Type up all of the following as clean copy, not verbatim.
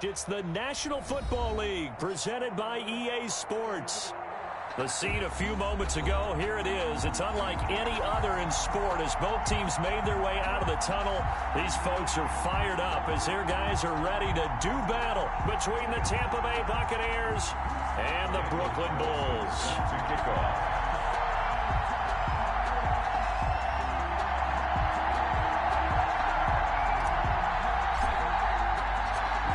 It's the National Football League presented by EA Sports. The scene a few moments ago, here it is. It's unlike any other in sport as both teams made their way out of the tunnel. These folks are fired up as their guys are ready to do battle between the Tampa Bay Buccaneers and the Brooklyn Bulls. To kick off.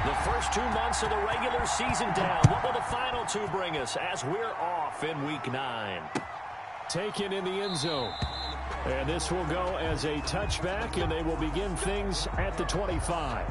The first 2 months of the regular season down. What will the final two bring us as we're off in Week 9? Taken in the end zone. And this will go as a touchback, and they will begin things at the 25.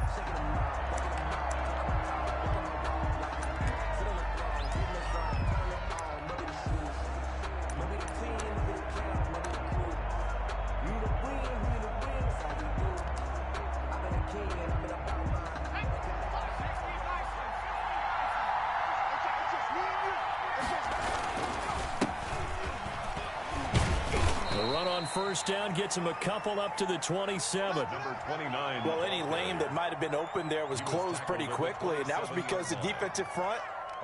First down gets him a couple up to the 27. Number 29. Well, any lane that might have been open there was closed pretty quickly, and that was because the defensive front,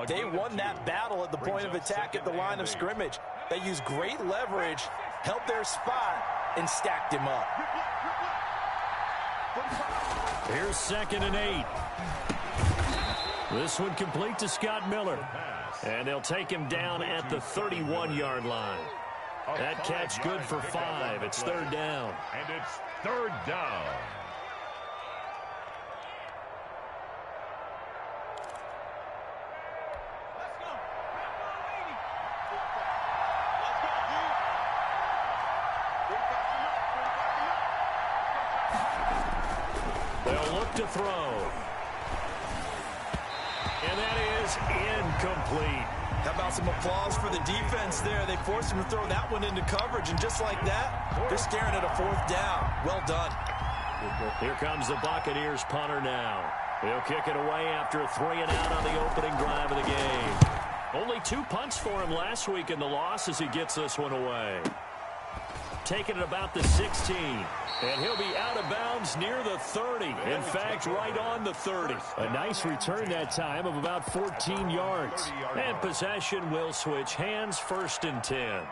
they won that battle at the point of attack at the line of scrimmage. They used great leverage, held their spot, and stacked him up. Here's 2nd and 8. This one complete to Scott Miller. And they'll take him down at the 31-yard line. That catch good for 5. It's 3rd down. And it's 3rd down. They'll look to throw. And that is incomplete. How about some applause for the defense there? They forced him to throw that one into coverage, and just like that, they're staring at a 4th down. Well done. Here comes the Buccaneers punter now. He'll kick it away after a 3 and out on the opening drive of the game. Only 2 punts for him last week in the loss as he gets this one away. Taking it about the 16. And he'll be out of bounds near the 30. In fact, right on the 30. A nice return that time of about 14 yards. And possession will switch hands, 1st and 10.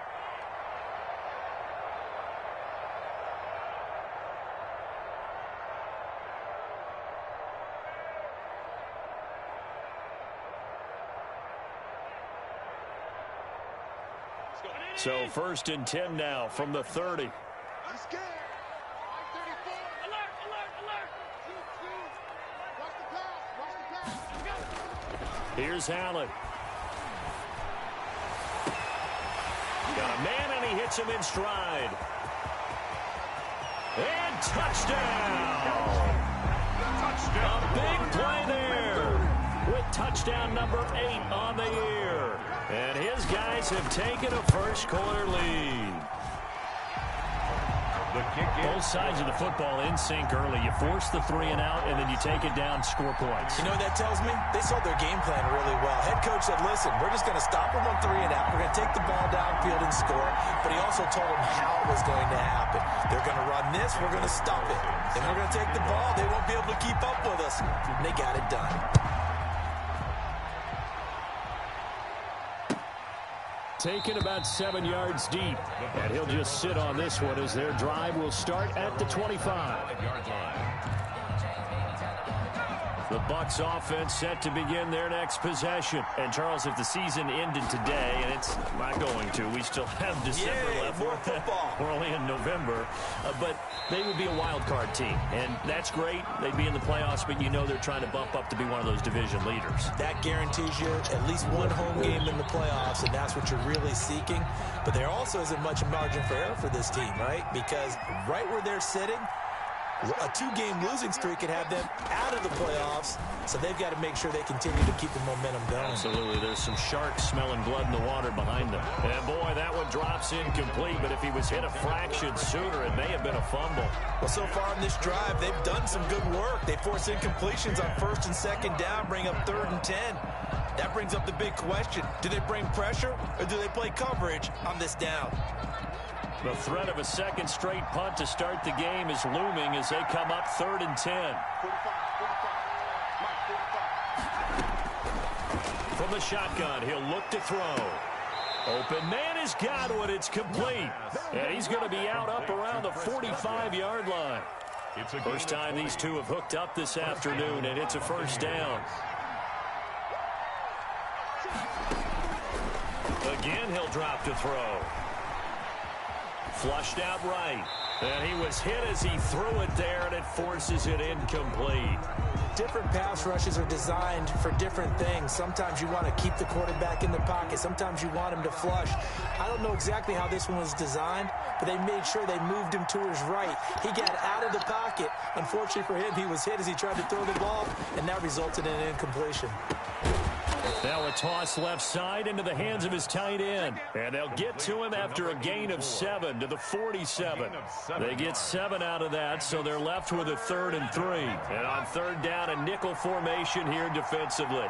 So 1st and 10 now from the 30. Here's Allen. Got a man, and he hits him in stride. And touchdown! Touchdown! A big play there with touchdown number 8 on the year. And his guys have taken a first-quarter lead. Both sides of the football in sync early. You force the 3 and out, and then you take it down, score points. You know what that tells me? They sold their game plan really well. Head coach said, listen, we're just going to stop them on 3 and out. We're going to take the ball downfield and score. But he also told them how it was going to happen. They're going to run this. We're going to stop it. And we're going to take the ball. They won't be able to keep up with us. And they got it done. Taken about 7 yards deep. And he'll just sit on this one as their drive will start at the 25-yard line. The Bucs offense set to begin their next possession. And, Charles, if the season ended today, and it's not going to, we still have December left. More football. We're only in November. But they would be a wild card team. And that's great. They'd be in the playoffs, but you know they're trying to bump up to be one of those division leaders. That guarantees you at least one home game in the playoffs, and that's what you're really seeking. But there also isn't much margin for error for this team, right? Because right where they're sitting, a 2-game losing streak could have them out of the playoffs, so they've got to make sure they continue to keep the momentum going. Absolutely. There's some sharks smelling blood in the water behind them. And, boy, that one drops incomplete, but if he was hit a fraction sooner, it may have been a fumble. Well, so far in this drive, they've done some good work. They force incompletions on 1st and 2nd down, bring up 3rd and 10. That brings up the big question. Do they bring pressure, or do they play coverage on this down? The threat of a second straight punt to start the game is looming as they come up 3rd and 10. from the shotgun. He'll look to throw. Open man has got one. It's complete. And he's going to be out up around the 45-yard line. First time these two have hooked up this afternoon, and it's a first down. Again, he'll drop to throw. Flushed out right. And he was hit as he threw it there, and it forces it incomplete. Different pass rushes are designed for different things. Sometimes you want to keep the quarterback in the pocket. Sometimes you want him to flush. I don't know exactly how this one was designed, but they made sure they moved him to his right. He got out of the pocket. Unfortunately for him, he was hit as he tried to throw the ball, and that resulted in an incompletion. Now a toss left side into the hands of his tight end. And they'll get to him after a gain of 7 to the 47. They get 7 out of that, so they're left with a 3rd and 3. And on 3rd down, a nickel formation here defensively.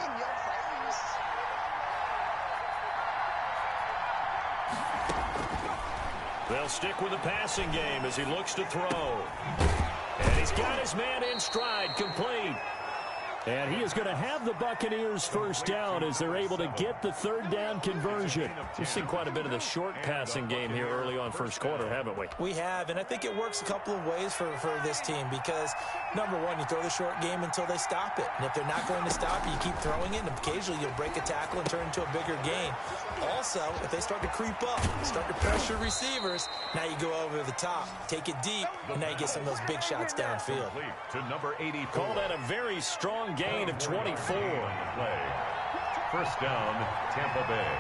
They'll stick with the passing game as he looks to throw. And he's got his man in stride, complete. And he is going to have the Buccaneers first down as they're able to get the 3rd down conversion. We've seen quite a bit of the short passing game here early on first quarter, haven't we? We have, and I think it works a couple of ways for this team because, number one, you throw the short game until they stop it. And if they're not going to stop it, you keep throwing it, and occasionally you'll break a tackle and turn it into a bigger gain. Also, if they start to creep up, start to pressure receivers, now you go over the top, take it deep, and now you get some of those big shots downfield. To number 84. Call that a very strong gain of 24. First down, Tampa Bay.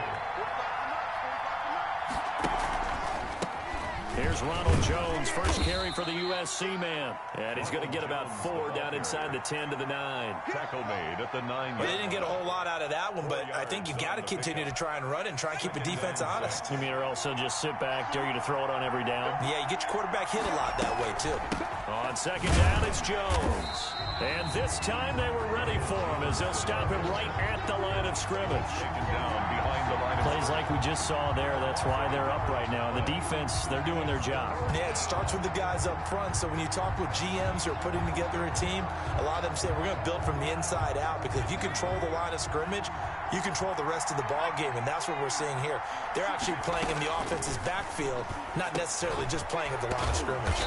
Here's Ronald Jones, first carry for the USC man. And he's going to get about 4 down inside the 10 to the 9. Tackle made at the 9. Well, they didn't get a whole lot out of that one, but I think you've got to continue to try and run and try and keep the defense honest. You mean or also just sit back, dare you to throw it on every down? Yeah, you get your quarterback hit a lot that way, too. On 2nd down, it's Jones. And this time they were ready for him as they'll stop him right at the line of scrimmage. Down behind the line of Plays like we just saw there. That's why they're up right now. The defense, they're doing their job. Yeah, it starts with the guys up front. So when you talk with GMs who are putting together a team, a lot of them say we're going to build from the inside out because if you control the line of scrimmage, you control the rest of the ball game, and that's what we're seeing here. They're actually playing in the offense's backfield, not necessarily just playing at the line of scrimmage.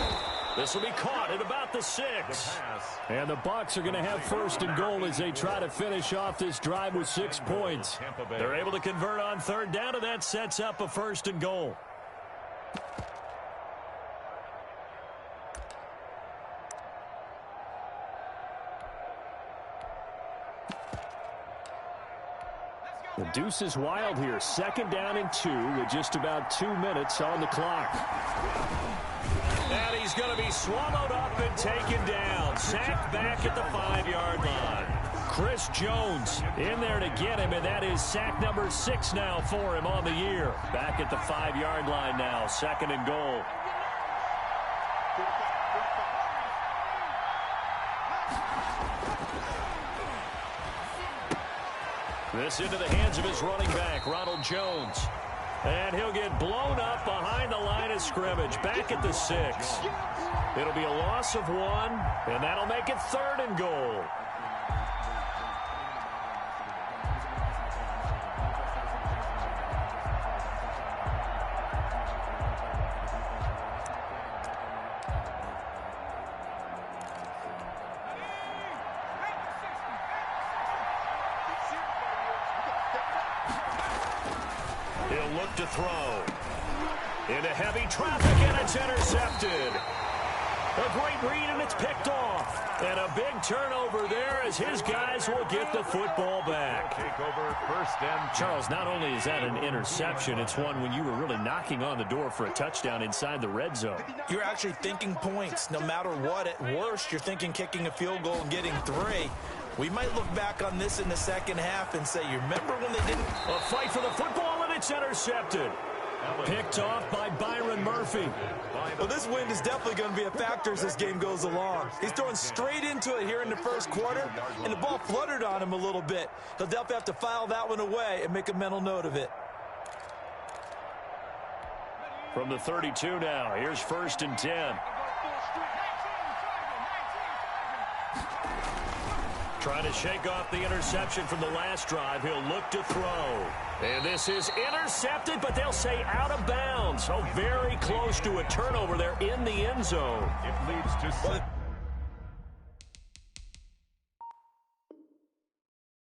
This will be caught at about the 6. And the Bucs are going to have 1st and goal as they try to finish off this drive with 6 points. They're able to convert on 3rd down, and that sets up a 1st and goal. The deuce is wild here. 2nd down and 2 with just about 2 minutes on the clock. And he's going to be swallowed up and taken down. Sacked back at the 5-yard line. Chris Jones in there to get him, and that is sack number 6 now for him on the year. Back at the 5-yard line now, 2nd and goal. This into the hands of his running back, Ronald Jones. And he'll get blown up behind the line of scrimmage, back at the 6. It'll be a loss of 1, and that'll make it 3rd and goal. He'll look to throw. Into heavy traffic, and it's intercepted. A great read, and it's picked off. And a big turnover there as his guys will get the football back. Take over 1st and Charles, not only is that an interception, it's one when you were really knocking on the door for a touchdown inside the red zone. You're actually thinking points. No matter what, at worst, you're thinking kicking a field goal and getting 3. We might look back on this in the second half and say, you remember when they didn't? A fight for the football, and it's intercepted. Picked off by Byron Murphy. Well, this wind is definitely going to be a factor as this game goes along. He's throwing straight into it here in the first quarter, and the ball fluttered on him a little bit. He'll definitely have to file that one away and make a mental note of it. From the 32 now, here's 1st and 10. Trying to shake off the interception from the last drive. He'll look to throw. And this is intercepted, but they'll say out of bounds. So very close to a turnover there in the end zone. It leads to...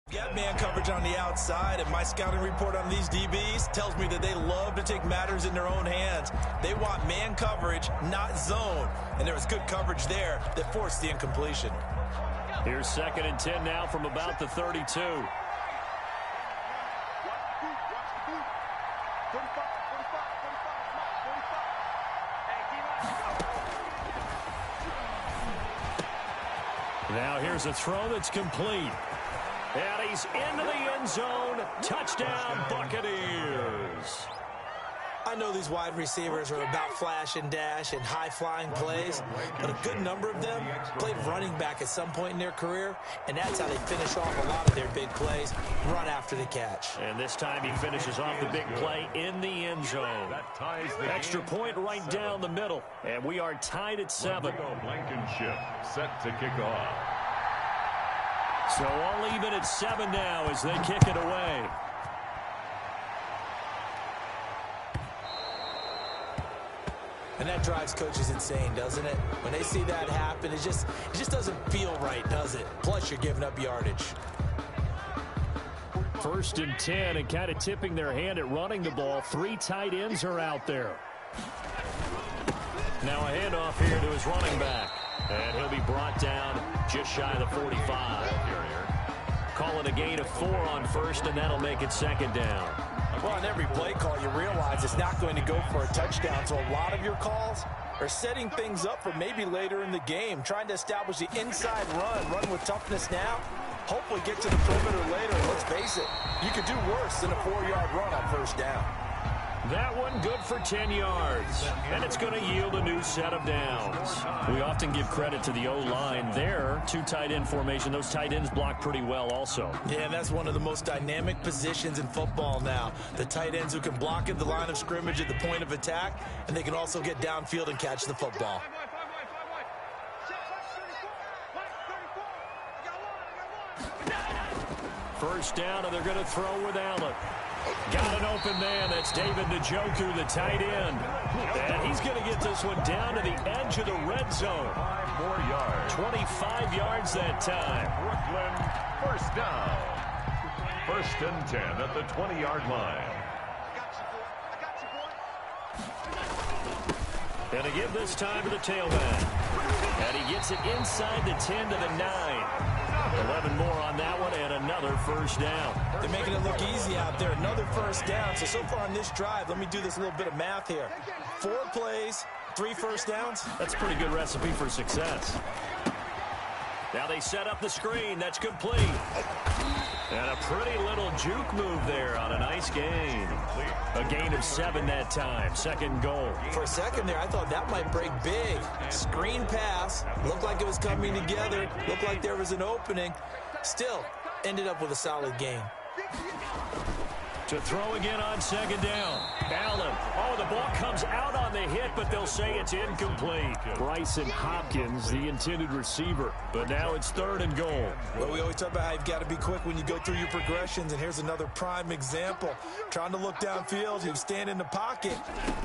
Get man coverage on the outside, and my scouting report on these DBs tells me that they love to take matters in their own hands. They want man coverage, not zone. And there was good coverage there that forced the incompletion. Here's 2nd and 10 now from about the 32. Now here's a throw that's complete. And he's into the end zone. Touchdown, Buccaneers. I know these wide receivers are about flash and dash and high-flying plays, but a good number of them played running back at some point in their career, and that's how they finish off a lot of their big plays, run after the catch. And this time he finishes off the big play in the end zone. Extra point right down the middle, and we are tied at 7. Blankenship set to kick off. So all even at 7 now as they kick it away. And that drives coaches insane, doesn't it? When they see that happen, it just doesn't feel right, does it? Plus, you're giving up yardage. 1st and 10, and kind of tipping their hand at running the ball. 3 tight ends are out there. Now a handoff here to his running back. And he'll be brought down just shy of the 45. Calling a gain of 4 on 1st, and that'll make it 2nd down. Well, on every play call, you realize it's not going to go for a touchdown. So a lot of your calls are setting things up for maybe later in the game, trying to establish the inside run with toughness now, hopefully get to the perimeter later. And let's face it, you could do worse than a 4-yard run on 1st down. That one good for 10 yards, and it's going to yield a new set of downs. We often give credit to the O-line there. 2 tight end formation. Those tight ends block pretty well also. Yeah, and that's one of the most dynamic positions in football now. The tight ends who can block at the line of scrimmage at the point of attack, and they can also get downfield and catch the football. First down, and they're going to throw with Allen. Got an open man. That's David Njoku, the tight end. And he's going to get this one down to the edge of the red zone. 5 more yards. 25 yards that time. Brooklyn, 1st down. 1st and 10 at the 20-yard line. And again this time to the tailback. And he gets it inside the 10 to the 9. 11 more on that one, and another 1st down. They're making it look easy out there. Another 1st down. So far on this drive, let me do this little bit of math here. 4 plays, 3 1st downs. That's a pretty good recipe for success. Now they set up the screen. That's complete. And a pretty little juke move there on a nice gain. A gain of 7 that time. 2nd goal. For a second there, I thought that might break big. Screen pass. Looked like it was coming together. Looked like there was an opening. Still, ended up with a solid gain. To throw again on 2nd down. Allen. Oh, the ball comes out on the hit, but they'll say it's incomplete. Bryson Hopkins, the intended receiver. But now it's 3rd and goal. Well, we always talk about how you've got to be quick when you go through your progressions, and here's another prime example. Trying to look downfield, he was standing in the pocket,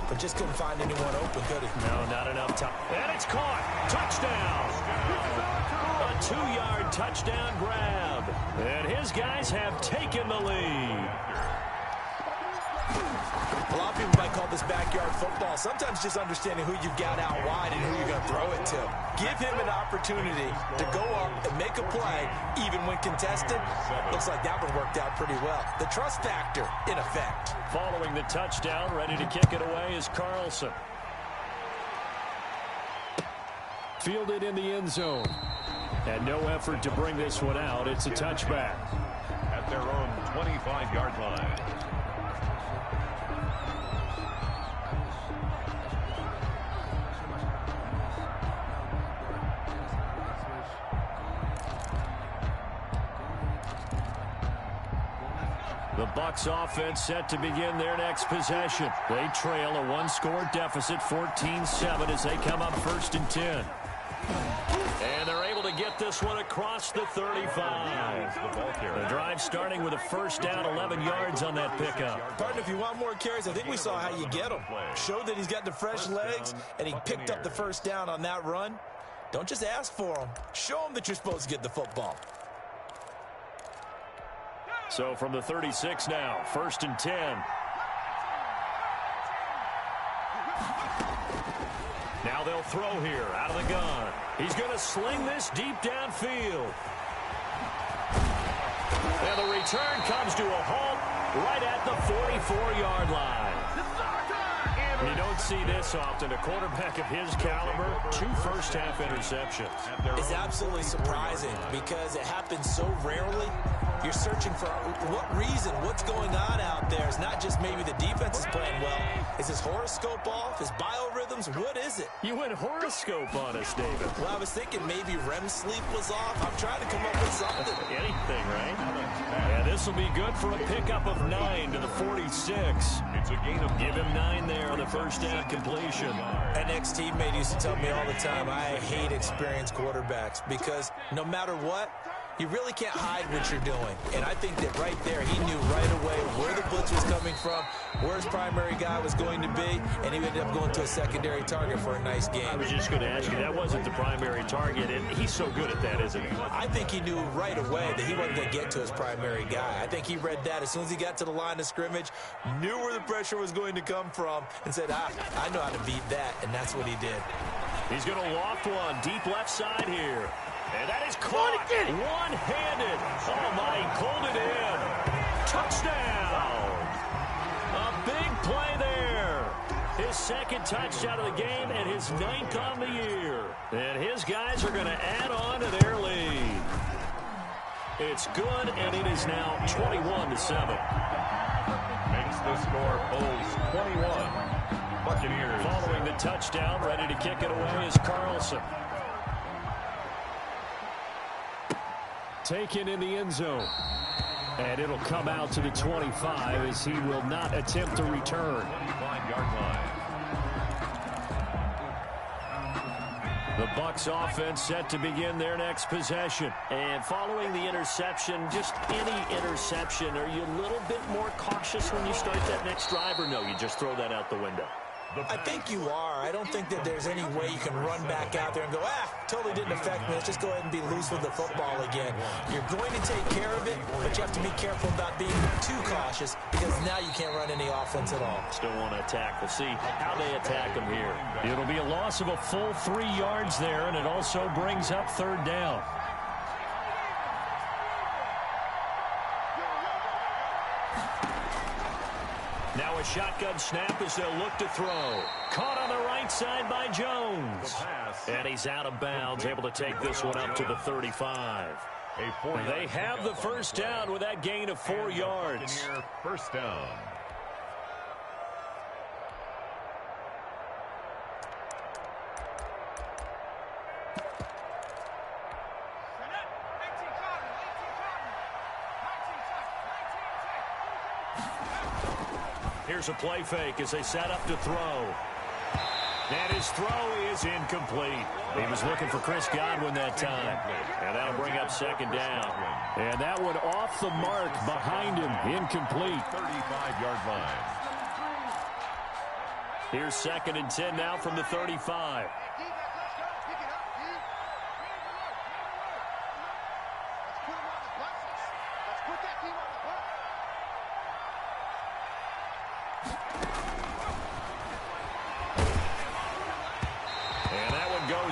but just couldn't find anyone open, could he? No, not enough time. And it's caught. Touchdown. A 2-yard touchdown grab. And his guys have taken the lead. A lot of people might call this backyard football. Sometimes just understanding who you've got out wide and who you're going to throw it to. Give him an opportunity to go up and make a play, even when contested. Looks like that one worked out pretty well. The trust factor, in effect. Following the touchdown, ready to kick it away is Carlson. Fielded in the end zone. And no effort to bring this one out. It's a touchback. At their own 25-yard line. The Bucs offense set to begin their next possession. They trail a 1-score deficit, 14-7, as they come up 1st and 10. And they're able to get this one across the 35. The drive starting with a first down, 11 yards on that pickup. Partner, if you want more carries, I think we saw how you get them. Showed that he's got the fresh legs, and he picked up the first down on that run. Don't just ask for them. Show them that you're supposed to get the football. So from the 36 now, 1st and 10. Now they'll throw here out of the gun. He's going to sling this deep downfield. And the return comes to a halt right at the 44-yard line. You don't see this often. A quarterback of his caliber, 2 first-half interceptions. It's absolutely surprising because it happens so rarely. You're searching for what reason, what's going on out there. It's not just maybe the defense is playing well. Is his horoscope off? His biorhythms? What is it? You went horoscope on us, David. Well, I was thinking maybe REM sleep was off. I'm trying to come up with something. Anything, right? Yeah, this will be good for a pickup of 9 to the 46. It's a gain of Give him 9 there on the first down completion. An ex-teammate used to tell me all the time, I hate experienced quarterbacks because no matter what, you really can't hide what you're doing. And I think that right there, he knew right away where the blitz was coming from, where his primary guy was going to be, and he ended up going to a secondary target for a nice game. I was just going to ask you, that wasn't the primary target, and he's so good at that, isn't he? I think he knew right away that he wasn't going to get to his primary guy. I think he read that as soon as he got to the line of scrimmage, knew where the pressure was going to come from, and said, I know how to beat that, and that's what he did. He's going to loft one deep left side here. And that is caught one-handed. Oh, my, he pulled it in. Touchdown. A big play there. His 2nd touchdown of the game and his 9th on the year. And his guys are going to add on to their lead. It's good, and it is now 21-7. makes the score Bulls 21. Buccaneers. Following the touchdown, ready to kick it away is Carlson. Taken in the end zone. And it'll come out to the 25 as he will not attempt to return. 5-yard line. The Bucs offense set to begin their next possession. And following the interception, just any interception, are you a little bit more cautious when you start that next drive, or no, you just throw that out the window? I think you are. I don't think that there's any way you can run back out there and go, totally didn't affect me. Let's just go ahead and be loose with the football again. You're going to take care of it, but you have to be careful about being too cautious because now you can't run any offense at all. Still want to attack. We'll see how they attack them here. It'll be a loss of a full 3 yards there, and it also brings up 3rd down. Now a shotgun snap as they'll look to throw. Caught on the right side by Jones. And he's out of bounds, able to take this one up to the 35. They have the first down with that gain of 4 yards. First down. Here's a play fake as they set up to throw. And his throw is incomplete. He was looking for Chris Godwin that time. And that'll bring up 2nd down. And that one off the mark behind him. Incomplete. 35-yard line. Here's 2nd and 10 now from the 35.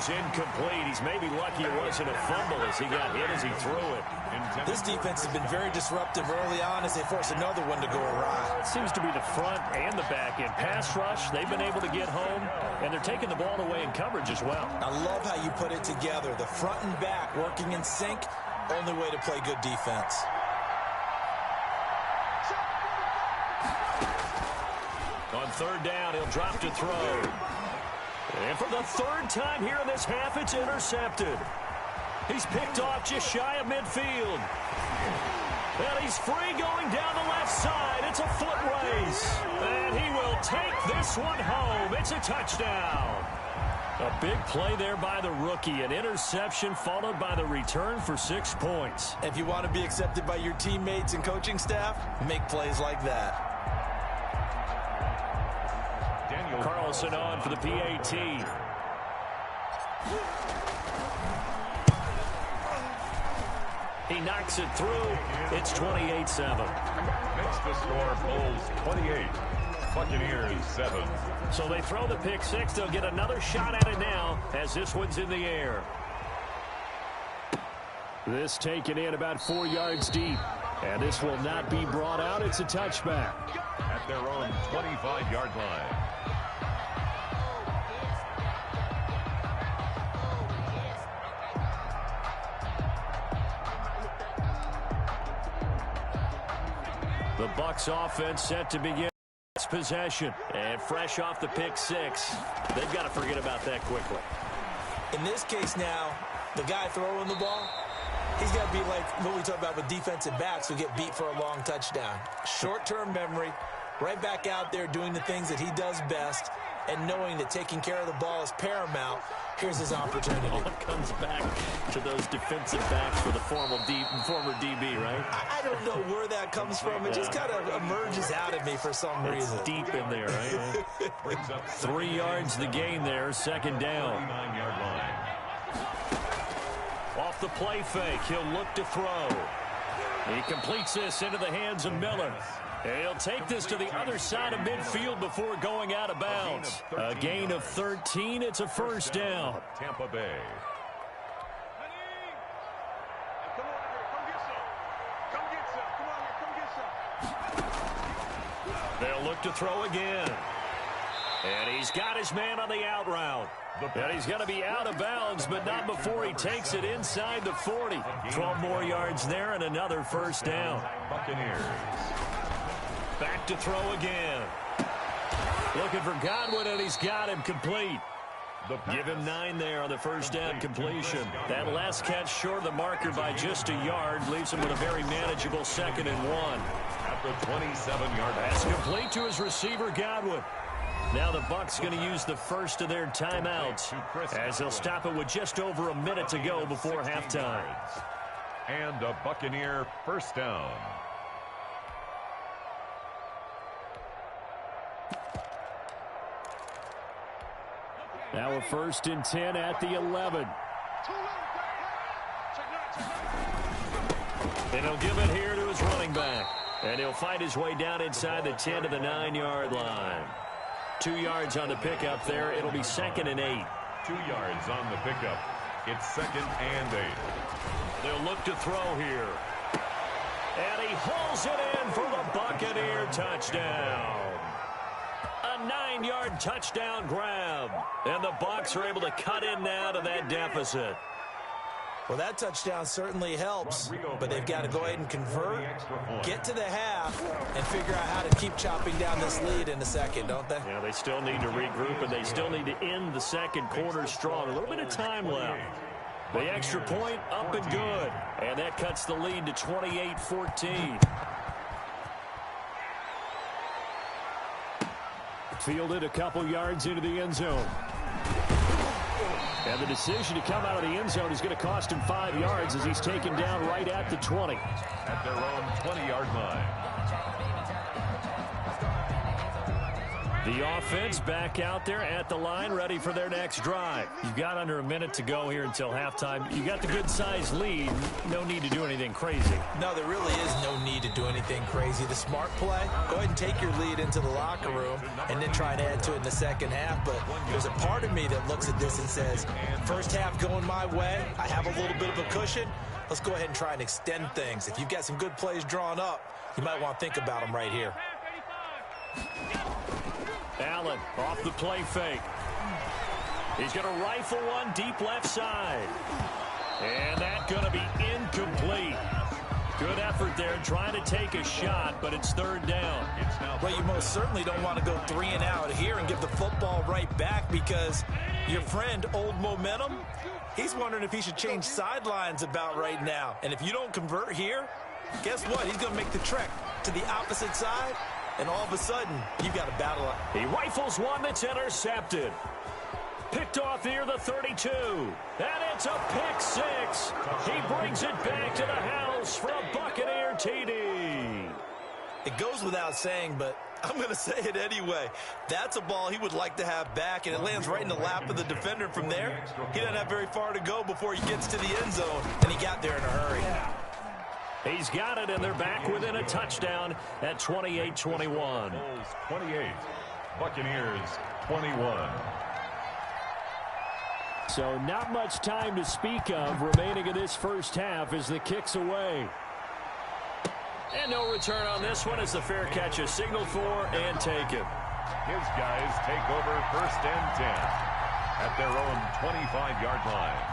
Incomplete. He's maybe lucky it wasn't a fumble as he got hit as he threw it. This defense has been very disruptive early on as they force another one to go awry. It seems to be the front and the back end. Pass rush, they've been able to get home, and they're taking the ball away in coverage as well. I love how you put it together. The front and back working in sync, only way to play good defense. On 3rd down, he'll drop to throw. And for the 3rd time here in this half, it's intercepted. He's picked off just shy of midfield. And he's free going down the left side. It's a foot race. And he will take this one home. It's a touchdown. A big play there by the rookie. An interception followed by the return for 6 points. If you want to be accepted by your teammates and coaching staff, make plays like that. Carlson on for the PAT. He knocks it through. It's 28-7. Makes the score Bulls 28. Buccaneers 7. So they throw the pick six. They'll get another shot at it now as this one's in the air. This taken in about 4 yards deep. And this will not be brought out. It's a touchback. At their own 25-yard line. The Bucs offense set to begin its possession. And fresh off the pick six. They've got to forget about that quickly. In this case now, the guy throwing the ball, he's got to be like what we talk about with defensive backs who get beat for a long touchdown. Short-term memory, right back out there doing the things that he does best, and knowing that taking care of the ball is paramount. Here's his opportunity. All comes back to those defensive backs for the former DB, right? I don't know where that comes from. It just kind of emerges out of me for some reason. It's deep in there, right? 3 yards the gain there, second down. 39-yard line. Off the play fake, he'll look to throw. He completes this into the hands of Miller. And he'll take this to the other side of midfield before going out of bounds. A gain of 13. It's a first down. Tampa Bay. They'll look to throw again. And he's got his man on the out route. And he's going to be out of bounds, but not before he takes it inside the 40. 12 more yards there and another first down. Buccaneers. Back to throw again. Looking for Godwin, and he's got him complete. Give him 9 there on the first down completion. That last catch short of the marker by just a yard leaves him with a very manageable 2nd and 1. At the 27-yard line. That's complete to his receiver, Godwin. Now the Bucs going to use the first of their timeouts as they'll stop it with just over a minute to go before halftime. And a Buccaneer first down. Now a 1st and 10 at the 11. And he'll give it here to his running back. And he'll fight his way down inside the 10 to the 9-yard line. 2 yards on the pickup there. It'll be 2nd and 8. 2 yards on the pickup. It's 2nd and 8. They'll look to throw here. And he hauls it in for the Buccaneer touchdown. A 9-yard touchdown grab. And the Bucs are able to cut in now to that deficit. Well, that touchdown certainly helps, but they've got to go ahead and convert, get to the half, and figure out how to keep chopping down this lead in the second, don't they? Yeah, they still need to regroup, and they still need to end the second quarter strong. A little bit of time left. The extra point up and good, and that cuts the lead to 28-14. Fielded a couple yards into the end zone. And the decision to come out of the end zone is going to cost him 5 yards as he's taken down right at the 20. At their own 20-yard line. The offense back out there at the line, ready for their next drive. You've got under a minute to go here until halftime. You got the good-sized lead. No need to do anything crazy. No, there really is no need to do anything crazy. The smart play, go ahead and take your lead into the locker room and then try and add to it in the second half. But there's a part of me that looks at this and says, first half going my way, I have a little bit of a cushion. Let's go ahead and try and extend things. If you've got some good plays drawn up, you might want to think about them right here. Allen off the play fake. He's going to rifle one deep left side. And that's going to be incomplete. Good effort there trying to take a shot, but it's 3rd down. Well, you most certainly don't want to go 3 and out here and give the football right back because your friend, Old Momentum, he's wondering if he should change sidelines about right now. And if you don't convert here, guess what? He's going to make the trek to the opposite side. And all of a sudden, you've got a battle up. He rifles one that's intercepted. Picked off near the 32. And it's a pick six. He brings it back to the house for a Buccaneer TD. It goes without saying, but I'm going to say it anyway. That's a ball he would like to have back, and it lands right in the lap of the defender from there. He doesn't have very far to go before he gets to the end zone, and he got there in a hurry. He's got it, and they're back within a touchdown at 28-21. 28, Buccaneers 21. So not much time to speak of remaining in this first half as the kick's away. And no return on this one as the fair catch is signaled for and taken. His guys take over 1st and 10 at their own 25-yard line.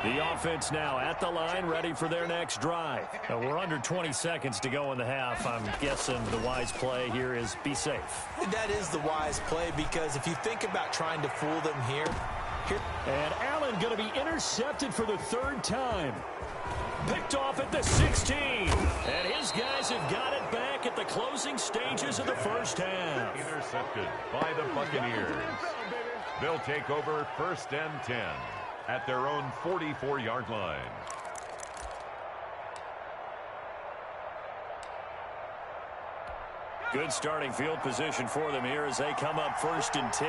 The offense now at the line, ready for their next drive. We're under 20 seconds to go in the half. I'm guessing the wise play here is be safe. That is the wise play, because if you think about trying to fool them here. And Allen going to be intercepted for the 3rd time. Picked off at the 16. And his guys have got it back at the closing stages of the first half. Intercepted by the Buccaneers. They'll take over 1st and 10 at their own 44-yard line. Good starting field position for them here as they come up 1st and 10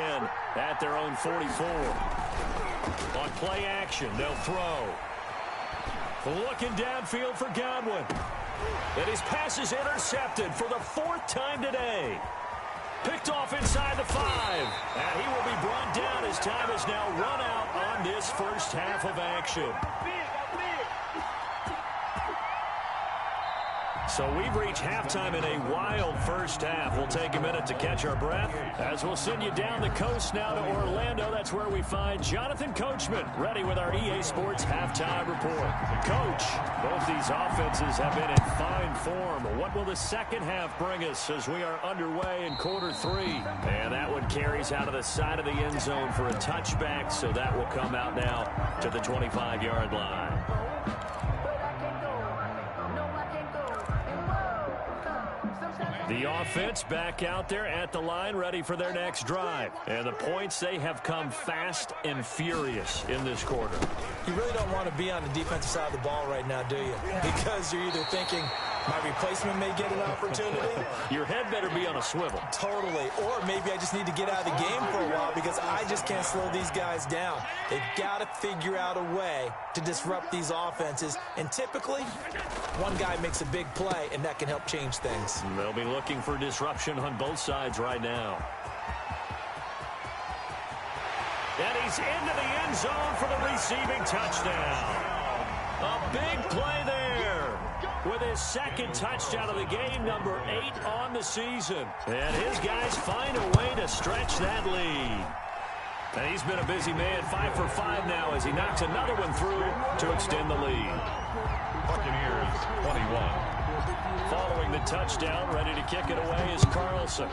at their own 44. On play action, they'll throw. Looking downfield for Godwin. And his pass is intercepted for the 4th time today. Picked off inside the 5. And he will be brought down as time is now run out on this first half of action. So we've reached halftime in a wild first half. We'll take a minute to catch our breath as we'll send you down the coast now to Orlando. That's where we find Jonathan Coachman ready with our EA Sports halftime report. Coach, both these offenses have been in fine form. What will the second half bring us as we are underway in quarter 3? And that one carries out of the side of the end zone for a touchback, so that will come out now to the 25-yard line. The offense back out there at the line, ready for their next drive. And the points, they have come fast and furious in this quarter. You really don't want to be on the defensive side of the ball right now, do you? Because you're either thinking, my replacement may get an opportunity. Your head better be on a swivel. Totally. Or maybe I just need to get out of the game for a while because I just can't slow these guys down. They've got to figure out a way to disrupt these offenses. And typically, one guy makes a big play, and that can help change things. They'll be looking for disruption on both sides right now. And he's into the end zone for the receiving touchdown. A big play there with his 2nd touchdown of the game, number 8 on the season. And his guys find a way to stretch that lead. And he's been a busy man, 5 for 5 now as he knocks another one through to extend the lead. Buccaneers 21. Following the touchdown, ready to kick it away is Carlson.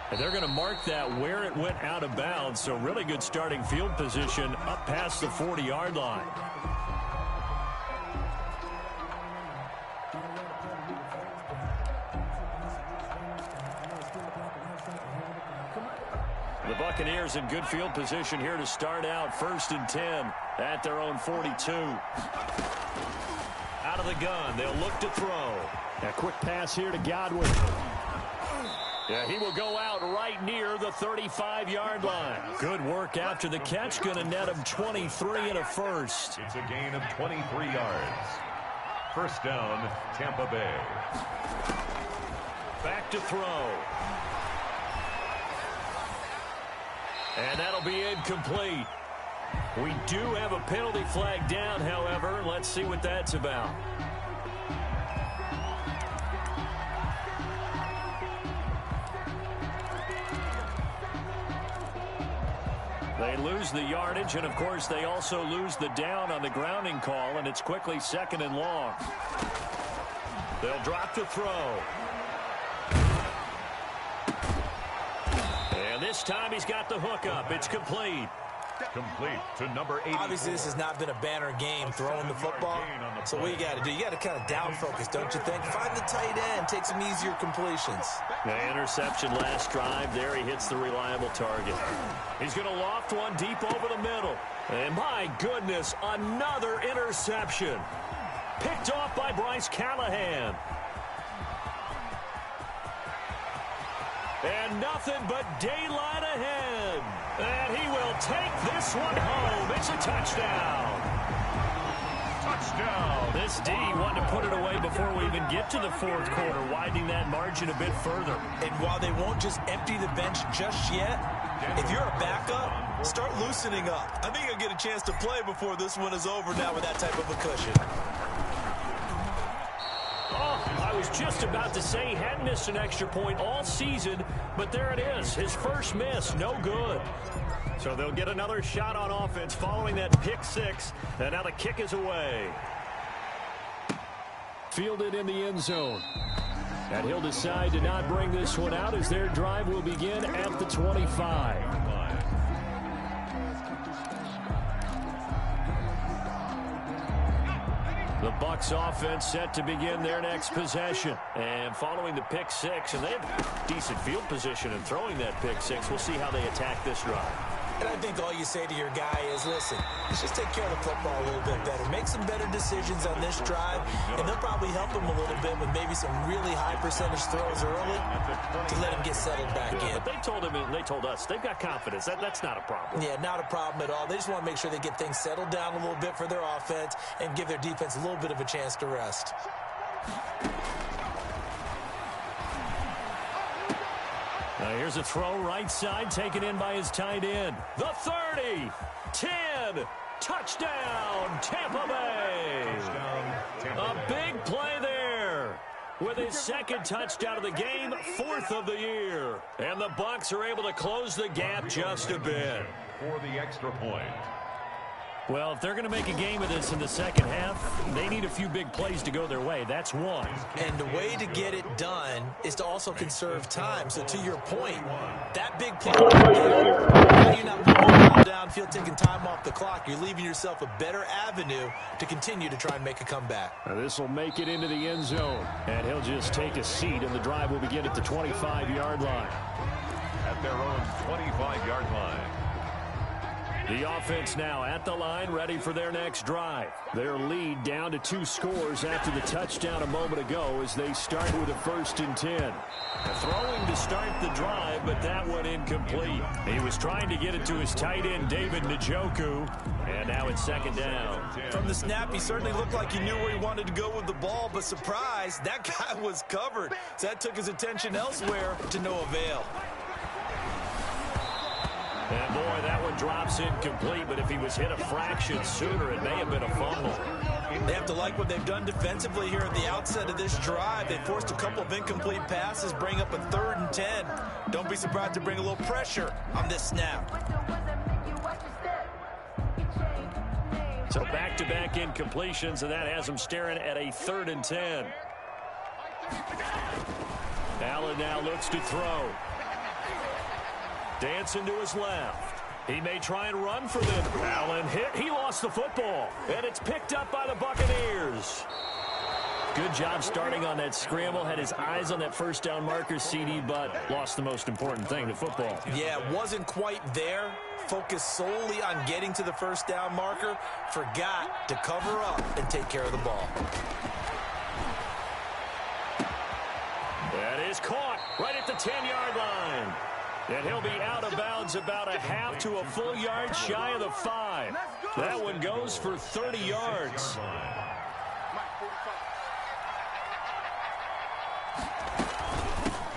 And they're going to mark that where it went out of bounds, so really good starting field position up past the 40-yard line. The Buccaneers in good field position here to start out 1st and 10 at their own 42. Out of the gun, they'll look to throw. A quick pass here to Godwin. Yeah, he will go out right near the 35-yard line. Good work after the catch. Going to net him 23 and a first. It's a gain of 23 yards. First down, Tampa Bay. Back to throw. And that'll be incomplete. We do have a penalty flag down, however. Let's see what that's about. They lose the yardage, and, of course, they also lose the down on the grounding call, and it's quickly 2nd and long. They'll drop to throw. And this time he's got the hook up. It's complete. Complete to number 84. Obviously, this has not been a banner game throwing the football. So what you got to do, you got to kind of down focus, don't you think? Find the tight end, take some easier completions. The interception last drive. There he hits the reliable target. He's going to loft one deep over the middle. And my goodness, another interception. Picked off by Bryce Callahan. And nothing but daylight ahead. And he will take this one home. It's a touchdown. Touchdown. This D wanted to put it away before we even get to the fourth quarter, widening that margin a bit further. And while they won't just empty the bench just yet, if you're a backup, start loosening up. I think you'll get a chance to play before this one is over now with that type of a cushion. I was just about to say he hadn't missed an extra point all season, but there it is. His first miss, no good. So they'll get another shot on offense following that pick six, and now the kick is away. Fielded in the end zone. And he'll decide to not bring this one out as their drive will begin at the 25. The Bucs offense set to begin their next possession. And following the pick six, and they have decent field position in throwing that pick six. We'll see how they attack this drive. And I think all you say to your guy is, listen, let's just take care of the football a little bit better. Make some better decisions on this drive, and they'll probably help him a little bit with maybe some really high percentage throws early to let him get settled back in. But they told him, and they told us, they've got confidence. That's not a problem. Yeah, not a problem at all. They just want to make sure they get things settled down a little bit for their offense and give their defense a little bit of a chance to rest. Here's a throw right side taken in by his tight end. The 30, 10, touchdown, Tampa Bay. A big play there. With his second touchdown of the game, fourth of the year. And the Bucs are able to close the gap just a bit. For the extra point. Well, if they're going to make a game of this in the second half, they need a few big plays to go their way. That's one. And the way to get it done is to also conserve time. So to your point, that big play right there, now you're not putting the ball downfield, taking time off the clock. You're leaving yourself a better avenue to continue to try and make a comeback. Now this will make it into the end zone. And he'll just take a seat, and the drive will begin at the 25-yard line. At their own 25-yard line. The offense now at the line, ready for their next drive. Their lead down to 2 scores after the touchdown a moment ago as they start with a 1st and 10. Throwing to start the drive, but that one incomplete. He was trying to get it to his tight end, David Njoku, and now it's 2nd down. From the snap, he certainly looked like he knew where he wanted to go with the ball, but surprise, that guy was covered. So that took his attention elsewhere to no avail. And boy, that one drops incomplete, but if he was hit a fraction sooner, it may have been a fumble. They have to like what they've done defensively here at the outset of this drive. They forced a couple of incomplete passes, bring up a 3rd and 10. Don't be surprised to bring a little pressure on this snap. So back-to-back incompletions, and that has them staring at a 3rd and 10. Allen now looks to throw. Dancing to his left. He may try and run for them. Allen hit. He lost the football. And it's picked up by the Buccaneers. Good job starting on that scramble. Had his eyes on that 1st down marker, CD, but lost the most important thing, the football. Yeah, wasn't quite there. Focused solely on getting to the 1st down marker. Forgot to cover up and take care of the ball. That is caught right at the 10-yard line. And he'll be out of bounds about a half to a full yard shy of the 5. That one goes for 30 yards.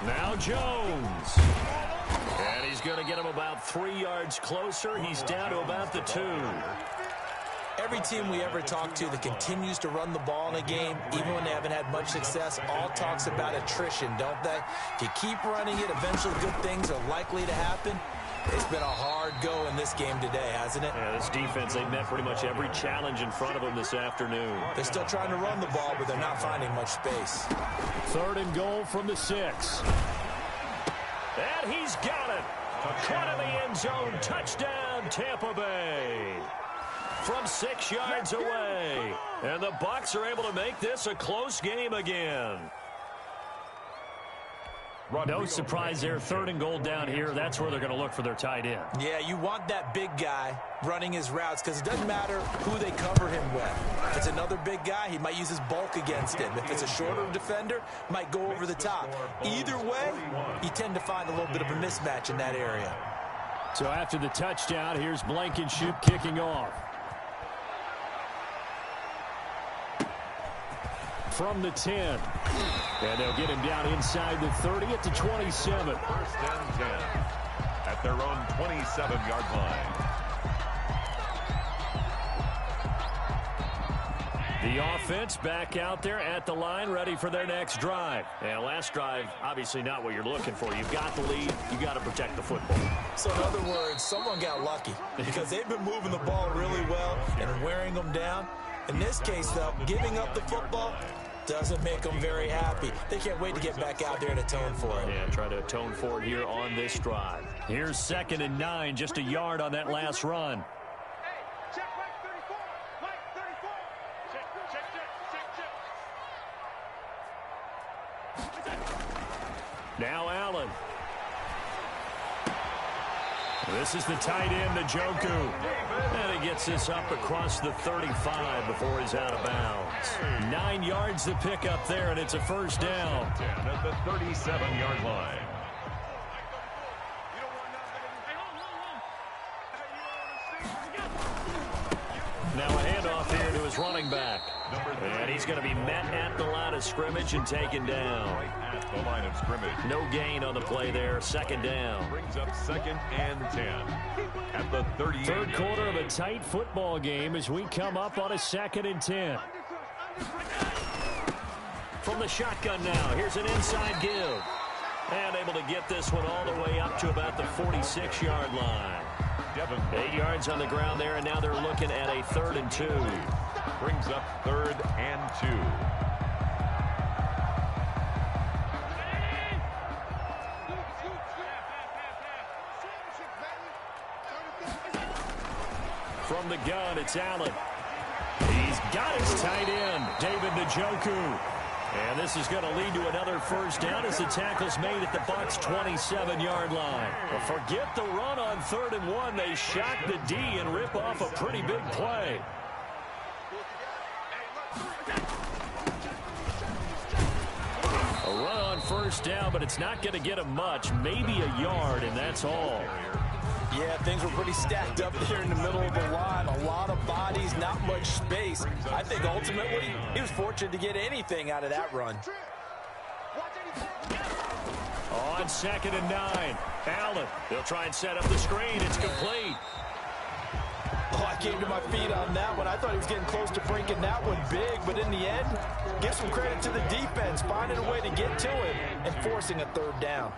Now Jones. And he's going to get him about 3 yards closer. He's down to about the 2. Every team we ever talk to that continues to run the ball in a game, even when they haven't had much success, all talks about attrition, don't they? If you keep running it, eventually good things are likely to happen. It's been a hard go in this game today, hasn't it? Yeah, this defense, they've met pretty much every challenge in front of them this afternoon. They're still trying to run the ball, but they're not finding much space. 3rd and goal from the 6. And he's got it. Caught in the end zone. Touchdown, touchdown, Tampa Bay. From 6 yards away. And the Bucs are able to make this a close game again. No surprise there. 3rd and goal down here. That's where they're going to look for their tight end. Yeah, you want that big guy running his routes because it doesn't matter who they cover him with. If it's another big guy, he might use his bulk against him. If it's a shorter defender, might go over the top. Either way, you tend to find a little bit of a mismatch in that area. So after the touchdown, here's Blankenship kicking off. From the 10. And they'll get him down inside the 30 at the 27. 1st and 10 at their own 27-yard line. The offense back out there at the line, ready for their next drive. And last drive, obviously not what you're looking for. You've got the lead. You've got to protect the football. So in other words, someone got lucky because they've been moving the ball really well and wearing them down. In this case, though, giving up the football doesn't make them very happy. They can't wait to get back out there and atone for it. Yeah, try to atone for it here on this drive. Here's 2nd and 9, just a yard on that last run. Hey, check Mike 34. Mike 34. Check. Now Allen. This is the tight end, Njoku. And he gets this up across the 35 before he's out of bounds. 9 yards to pick up there, and it's a first down. 10 at the 37-yard line. Now a handoff here to his running back. And he's going to be met at the line of scrimmage and taken down. Right at the line of scrimmage. No gain on the play there. 2nd down. Brings up 2nd and 10 at the 38. Third quarter of a tight football game as we come up on a 2nd and 10. From the shotgun now, here's an inside give. And able to get this one all the way up to about the 46-yard line. 8 yards on the ground there, and now they're looking at a 3rd and 2. Brings up 3rd and 2. From the gun, it's Allen. He's got his tight end, David Njoku. And this is going to lead to another first down as the tackle's made at the Bucs' 27-yard line. Well, forget the run on 3rd and 1. They shock the D and rip off a pretty big play. A run on first down, but it's not going to get him much. Maybe a yard, and that's all. Yeah, things were pretty stacked up there in the middle of the line. A lot of bodies, not much space. I think ultimately he was fortunate to get anything out of that run. On 2nd and 9, Allen. They'll try and set up the screen. It's complete. Oh, I came to my feet on that one. I thought he was getting close to breaking that one big, but in the end, give some credit to the defense, finding a way to get to it and forcing a 3rd down.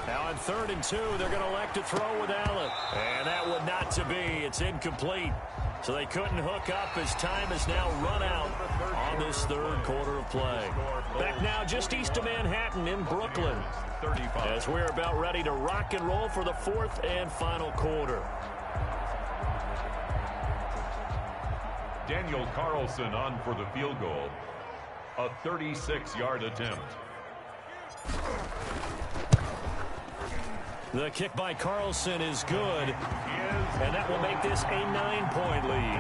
Now on 3rd and 2, they're going to elect to throw with Allen. And that one not to be. It's incomplete. So they couldn't hook up as time has now run out on this 3rd quarter of play. Back now just east of Manhattan in Brooklyn as we're about ready to rock and roll for the 4th and final quarter. Daniel Carlson on for the field goal. A 36-yard attempt. The kick by Carlson is good, and that will make this a 9-point lead.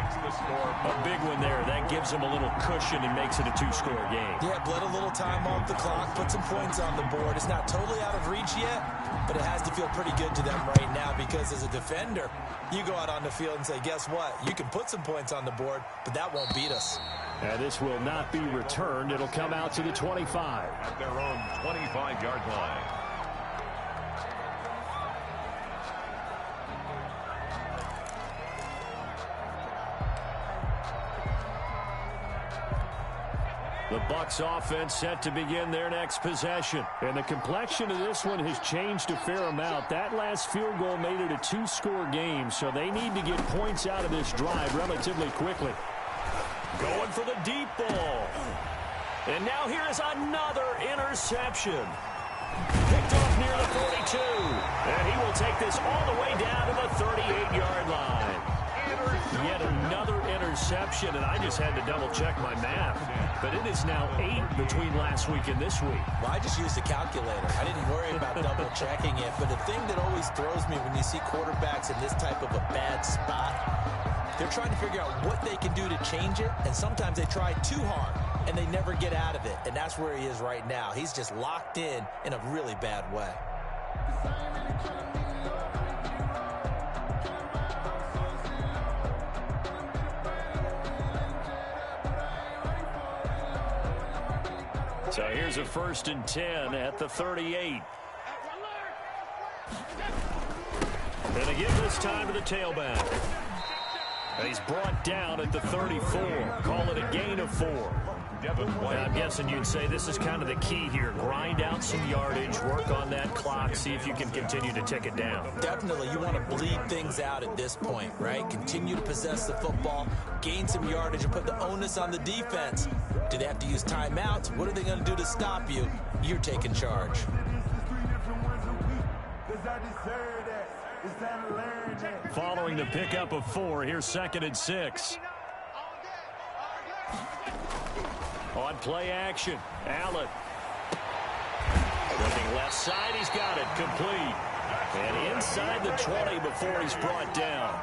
A big one there. That gives them a little cushion and makes it a 2-score game. Yeah, bled a little time off the clock, put some points on the board. It's not totally out of reach yet, but it has to feel pretty good to them right now because as a defender, you go out on the field and say, guess what? You can put some points on the board, but that won't beat us. And this will not be returned. It'll come out to the 25. At their own 25-yard line. The Bucs offense set to begin their next possession. And the complexion of this one has changed a fair amount. That last field goal made it a 2-score game, so they need to get points out of this drive relatively quickly. Going for the deep ball. And now here is another interception. Picked off near the 42. And he will take this all the way down to the 38-yard line. Yet another interception, and I just had to double-check my math. But it is now 8 between last week and this week. Well, I just used a calculator. I didn't worry about double-checking it. But the thing that always throws me when you see quarterbacks in this type of a bad spot, they're trying to figure out what they can do to change it, and sometimes they try too hard, and they never get out of it. And that's where he is right now. He's just locked in a really bad way. So here's a 1st and 10 at the 38. And again this time to the tailback. And he's brought down at the 34. Call it a gain of 4. I'm guessing you'd say this is kind of the key here. Grind out some yardage, work on that clock, see if you can continue to tick it down. Definitely. You want to bleed things out at this point, right? Continue to possess the football, gain some yardage, and put the onus on the defense. Do they have to use timeouts? What are they going to do to stop you? You're taking charge. Following the pickup of 4, here's 2nd and 6. On play action, Allen. Looking left side, he's got it, complete. And inside the 20 before he's brought down.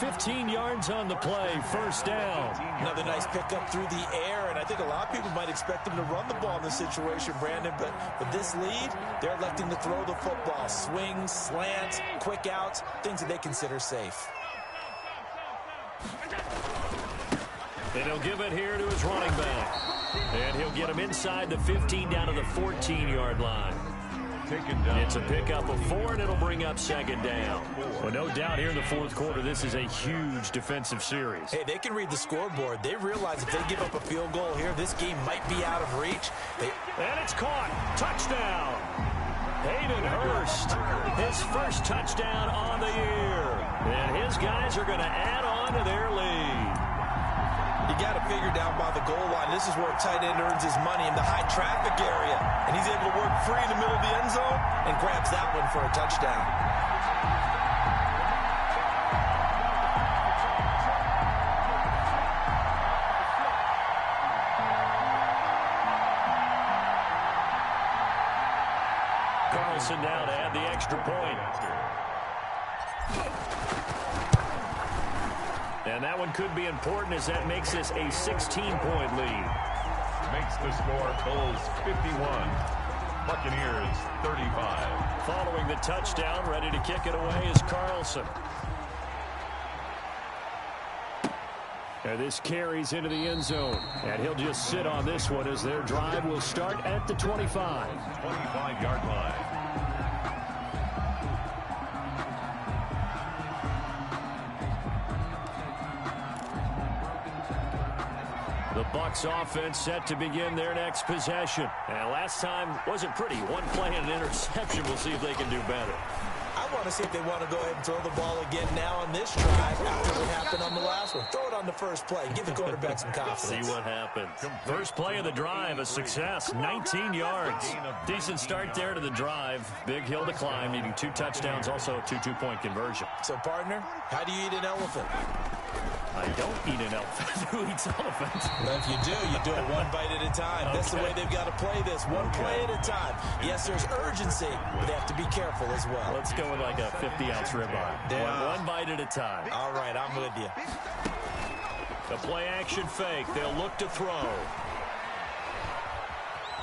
15 yards on the play, 1st down. Another nice pickup through the air, and I think a lot of people might expect him to run the ball in this situation, Brandon, but with this lead, they're electing to throw the football. Swings, slants, quick outs, things that they consider safe. And he'll give it here to his running back. And he'll get him inside the 15 down to the 14-yard line. It's a pickup of 4, and it'll bring up 2nd down. Well, no doubt here in the 4th quarter, this is a huge defensive series. Hey, they can read the scoreboard. They realize if they give up a field goal here, this game might be out of reach. And it's caught. Touchdown. Hayden Hurst, his first touchdown on the year. And his guys are going to add on to their lead. You got to figure down by the goal line. This is where a tight end earns his money in the high traffic area. And he's able to work free in the middle of the end zone and grabs that one for a touchdown. Carlson now to add the extra point. And that one could be important as that makes this a 16-point lead. Makes the score Bulls 51. Buccaneers 35. Following the touchdown, ready to kick it away is Carlson. And this carries into the end zone. And he'll just sit on this one as their drive will start at the 25. 25-yard line. The Bucs offense set to begin their next possession. And last time wasn't pretty. One play and an interception. We'll see if they can do better. I want to see if they want to go ahead and throw the ball again now on this drive after what happened on the last one. Throw it on the first play. Give the quarterback some confidence. See what happens. First play of the drive, a success. 19 yards. Decent start there to the drive. Big hill to climb, needing 2 touchdowns, also a 2 two-point conversion. So, partner, how do you eat an elephant? I don't eat an elephant. Who eats elephants? Well, if you do it one bite at a time. Okay. That's the way they've got to play this. One play at a time. Yes, there's urgency, but they have to be careful as well. Let's go with like a 50-ounce ribeye. One bite at a time. All right, I'm with you. The play-action fake. They'll look to throw.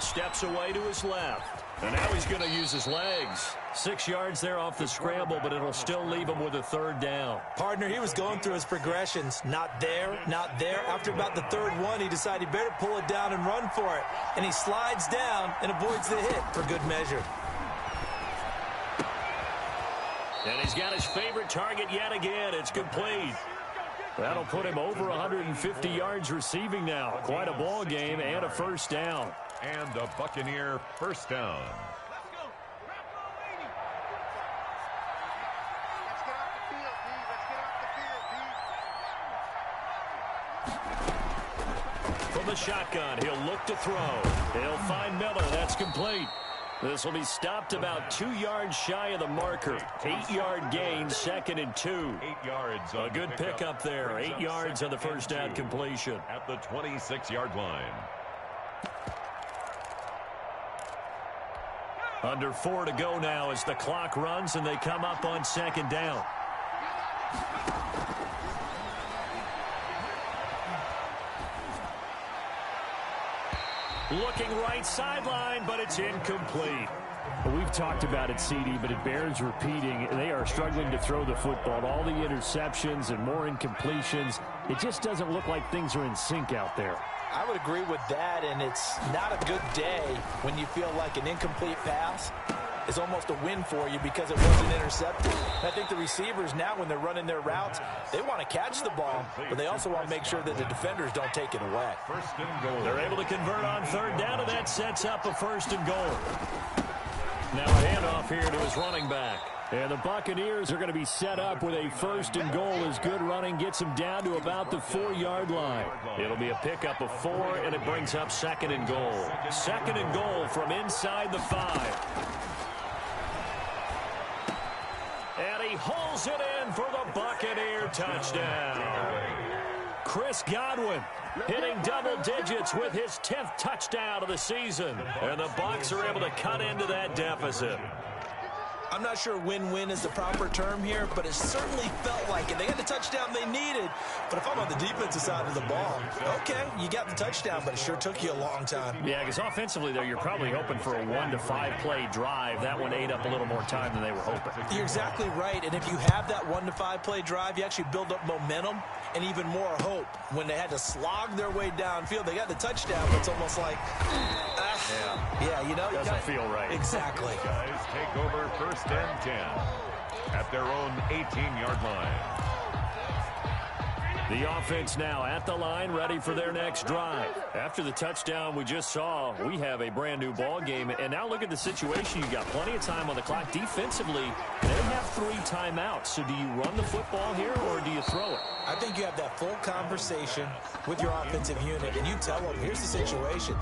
Steps away to his left. And now he's going to use his legs. 6 yards there off the scramble, but it'll still leave him with a 3rd down. Partner, he was going through his progressions. Not there, not there. After about the 3rd one, he decided he better pull it down and run for it. And he slides down and avoids the hit for good measure. And he's got his favorite target yet again. It's complete. That'll put him over 150 yards receiving now. Quite a ball game and a 1st down. And a Buccaneer 1st down. From the shotgun, he'll look to throw. He'll find Miller. That's complete. This will be stopped about 2 yards shy of the marker. 8-yard gain, 2nd and 2. 8 yards. A good pickup there. 8 yards on the first down completion. At the 26-yard line. Under 4 to go now as the clock runs and they come up on 2nd down. Looking right sideline, but it's incomplete. Well, we've talked about it, CD, but it bears repeating. They are struggling to throw the football. All the interceptions and more incompletions. It just doesn't look like things are in sync out there. I would agree with that, and it's not a good day when you feel like an incomplete pass is almost a win for you because it wasn't intercepted. I think the receivers now, when they're running their routes, they want to catch the ball, but they also want to make sure that the defenders don't take it away. First and goal. They're able to convert on 3rd down, and that sets up a 1st and goal. Now a handoff here to his running back. And the Buccaneers are going to be set up with a 1st and goal as good running gets them down to about the 4-yard line. It'll be a pickup of 4, and it brings up 2nd and goal. 2nd and goal from inside the 5. And he holds it in for the Buccaneer touchdown. Chris Godwin hitting double digits with his 10th touchdown of the season. And the Bucs are able to cut into that deficit. I'm not sure win-win is the proper term here, but it certainly felt like it. They had the touchdown they needed, but if I'm on the defensive side of the ball, okay, you got the touchdown, but it sure took you a long time. Yeah, because offensively, though, you're probably hoping for a 1 to 5 play drive. That one ate up a little more time than they were hoping. You're exactly right, and if you have that 1 to 5 play drive, you actually build up momentum and even more hope. When they had to slog their way downfield, they got the touchdown, but it's almost like, yeah, you know. Doesn't feel right. Exactly. Guys take over 1st and 10 at their own 18-yard line. The offense now at the line, ready for their next drive. After the touchdown we just saw, we have a brand new ball game. And now look at the situation. You got plenty of time on the clock. Defensively, they have 3 timeouts. So do you run the football here or do you throw it? I think you have that full conversation with your offensive unit, and you tell them, here's the situation.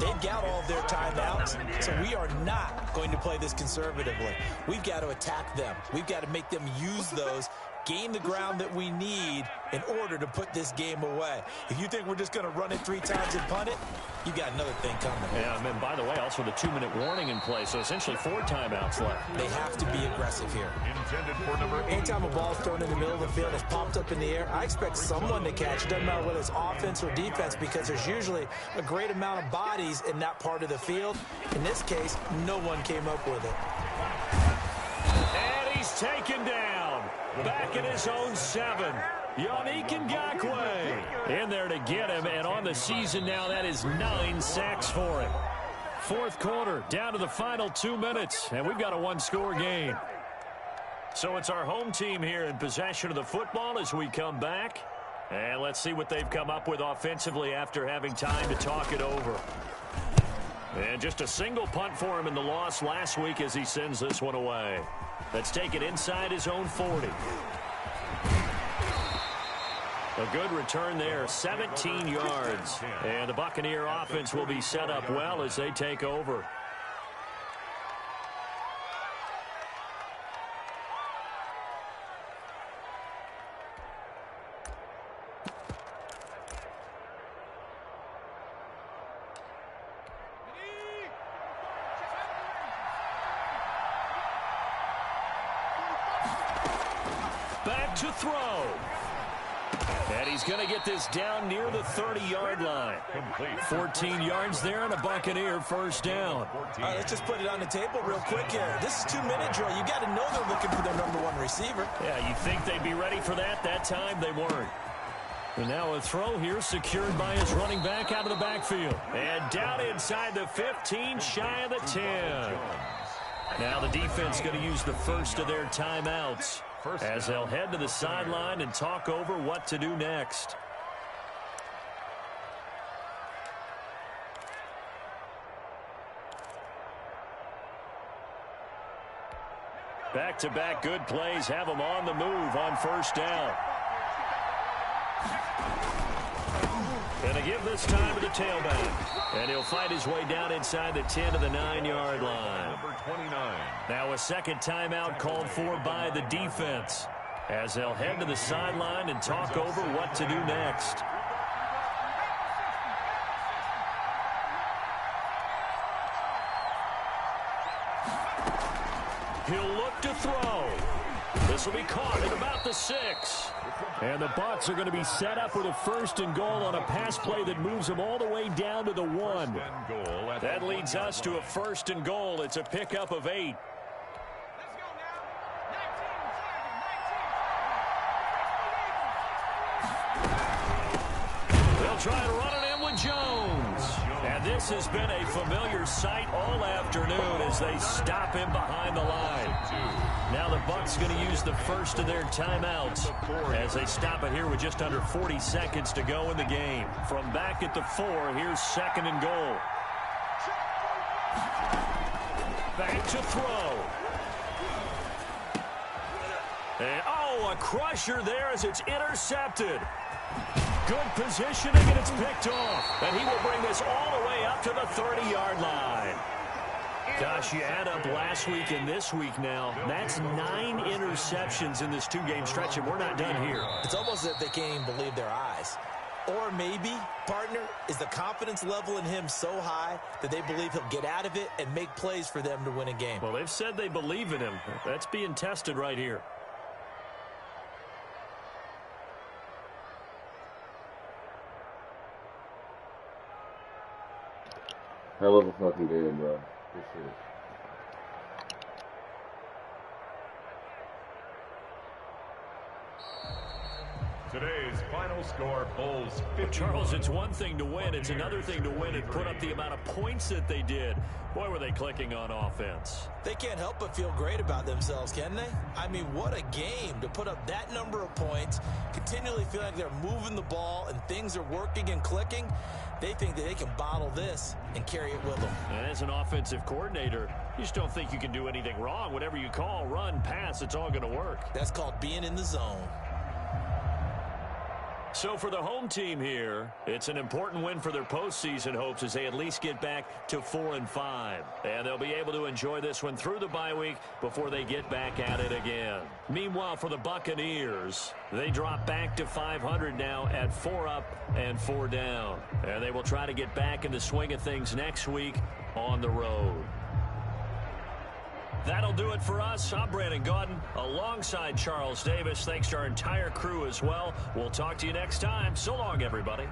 They've got all of their timeouts, so we are not going to play this conservatively. We've got to attack them. We've got to make them use those, gain the ground that we need in order to put this game away. If you think we're just going to run it 3 times and punt it, you got another thing coming. Yeah, and then, by the way, also the 2-minute warning in play, so essentially 4 timeouts left. They have to be aggressive here. Intended for number 8. Anytime a ball's thrown in the middle of the field, it's popped up in the air, I expect someone to catch it. Doesn't matter whether it's offense or defense, because there's usually a great amount of bodies in that part of the field. In this case, no one came up with it. And he's taken down. Back in his own 7. Yannick Ngakoue in there to get him, and on the season now, that is 9 sacks for him. 4th quarter, down to the final 2 minutes, and we've got a 1-score game. So it's our home team here in possession of the football as we come back. And let's see what they've come up with offensively after having time to talk it over. And just a single punt for him in the loss last week as he sends this one away. Let's take it inside his own 40. A good return there, 17 yards. And the Buccaneer offense will be set up well as they take over. Back to throw. And he's going to get this down near the 30-yard line. 14 yards there and a Buccaneer 1st down. All right, let's just put it on the table real quick here. This is 2-minute drill. You got to know they're looking for their number 1 receiver. Yeah, you think they'd be ready for that? That time they weren't. And now a throw here secured by his running back out of the backfield. And down inside the 15, shy of the 10. Now the defense going to use the first of their timeouts as they'll head to the sideline and talk over what to do next. Back-to-back good plays have them on the move on 1st down. Gonna give this time to the tailback. And he'll fight his way down inside the 10 to the 9-yard line. Number 29. Now a second timeout called for by the defense, as they'll head to the sideline and talk over what to do next. He'll look to throw. This will be caught at about the 6. And the Bucs are going to be set up with a 1st and goal on a pass play that moves them all the way down to the 1. That leads us to a 1st and goal. It's a pickup of 8. They'll try to run it in with Jones. And this has been a familiar sight all afternoon as they stop him behind the line. Now the Bucs going to use the first of their timeouts as they stop it here with just under 40 seconds to go in the game. From back at the 4, here's 2nd and goal. Back to throw. And, a crusher there as it's intercepted. Good positioning, and it's picked off. And he will bring this all the way up to the 30-yard line. Gosh, you add up last week and this week now. That's 9 interceptions in this 2-game stretch, and we're not done here. It's almost as if they can't even believe their eyes. Or maybe, partner, is the confidence level in him so high that they believe he'll get out of it and make plays for them to win a game. Well, they've said they believe in him. That's being tested right here. Hell of a fucking game, bro. This is. Today's final score, Bulls 50. Charles, it's one thing to win. It's another thing to win and put up the amount of points that they did. Boy, were they clicking on offense. They can't help but feel great about themselves, can they? I mean, what a game to put up that number of points, continually feel like they're moving the ball and things are working and clicking. They think that they can bottle this and carry it with them. And as an offensive coordinator, you just don't think you can do anything wrong. Whatever you call, run, pass, it's all going to work. That's called being in the zone. So for the home team here, it's an important win for their postseason hopes as they at least get back to 4-5. And they'll be able to enjoy this one through the bye week before they get back at it again. Meanwhile, for the Buccaneers, they drop back to 500 now at 4 up and 4 down. And they will try to get back in the swing of things next week on the road. That'll do it for us. I'm Brandon Gaudin alongside Charles Davis. Thanks to our entire crew as well. We'll talk to you next time. So long, everybody.